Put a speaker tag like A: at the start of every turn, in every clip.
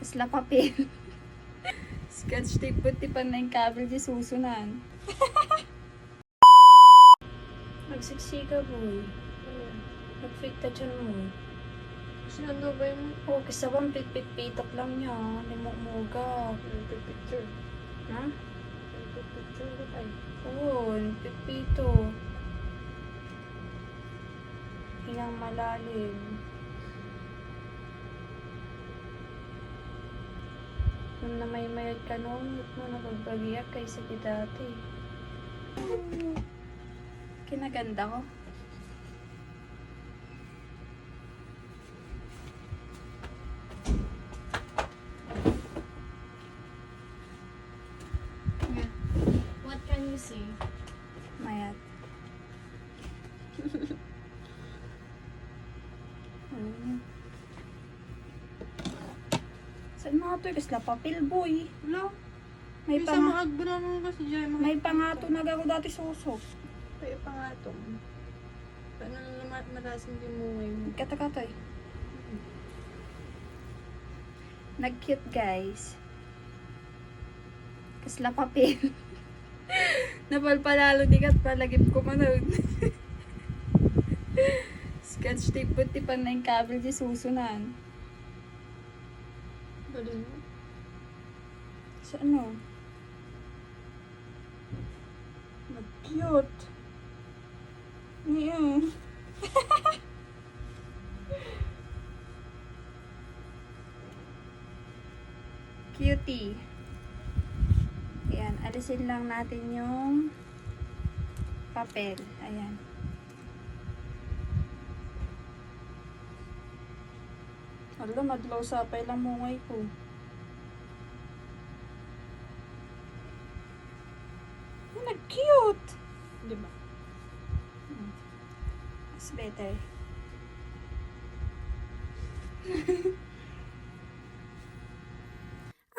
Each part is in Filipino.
A: Kasla papel. Scotch tape puti pa na yung kabel di susunan. Magsiksika boy. Nag-fit ta dyan mo.
B: Kasi ano ba yung
A: Oh, kasi bang pit-pit-pitok lang niya. Limok-muga.
B: picture?
A: Ha?
B: Picture ko tayo.
A: Oo, pit-pito. Hingang malalim. Nung na may mayad ka noon, ba't mo nagbagiyak kaysa di dati? Kinaganda ko.
B: What can you see?
A: Mayat. Saan mga to? Kasla papel boy.
B: Wala.
A: May
B: Yung
A: pa
B: sa mga agbra naman kasi dyan.
A: may pangato na ako dati susok.
B: Kaya pa nga ito. Paano naman matasin din mo ngayon?
A: Kata-kata eh. Nag-cute guys. Kasla papel. Napalpalalo di kat palagip ko manood. Scotch tape puti pa na yung kabel di susunan.
B: Galing mo.
A: Sa ano? Nag-cute. Yeah. Cutie. Ayan, alisin lang natin yung papel. Ayan. Hala, madlaw sa pa lang mungay ko. Nag-cute!
B: Di ba?
A: Mas better.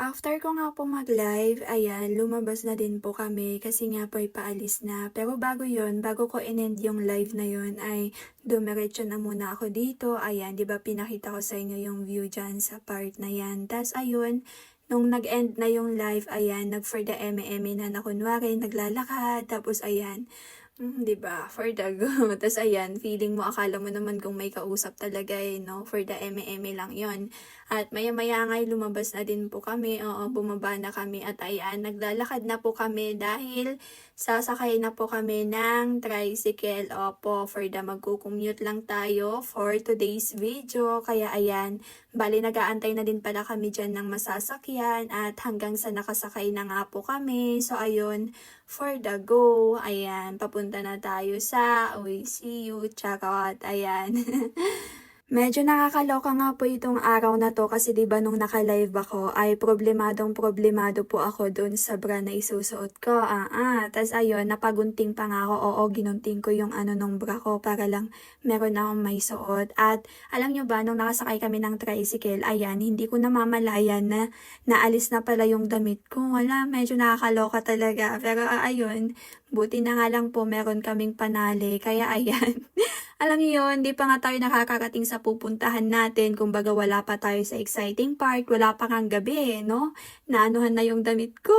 A: After ko nga po mag-live, ayan, lumabas na din po kami kasi nga po ay paalis na. Pero bago yon, bago ko in-end yung live na yon ay dumiretso na muna ako dito. Ayan, di ba pinakita ko sa inyo yung view dyan sa part na yan. Tas ayun, nung nag-end na yung live, ayan, nag for the eme na kunwari, naglalakad. Tapos ayan, di ba? For the go. Tapos ayan, feeling mo, akala mo naman kung may kausap talaga eh, no? For the eme lang yon. At maya-maya nga'y lumabas na din po kami. Oo, bumaba na kami. At ayan, naglalakad na po kami dahil sasakay na po kami ng tricycle. Opo, for the magkukommute lang tayo for today's video. Kaya ayan, bali nag-aantay na din pala kami dyan ng masasakyan. At hanggang sa nakasakay na nga po kami. So ayun, for the go. Ayan, papunta na tayo sa OACU. Charot. Ayan. Medyo nakakaloka nga po itong araw na to kasi 'di ba nung naka-live ako ay problemado po ako doon sa bra na isusuot ko. Tas ayun, napagunting pa nga ako. Oo, ginunting ko yung ano nung bra ko para lang meron akong may suot. At alam nyo ba, nung nakasakay kami ng tricycle, ayan, hindi ko namamalayan na naalis na pala yung damit ko. Wala, medyo nakakaloka talaga. Pero ayun, buti na nga lang po meron kaming panali. Kaya ayan. Alam niyo yun, di pa nga tayo nakakarating sa pupuntahan natin. Kumbaga wala pa tayo sa exciting part, wala pa kang gabi, no? Naanuhan na yung damit ko.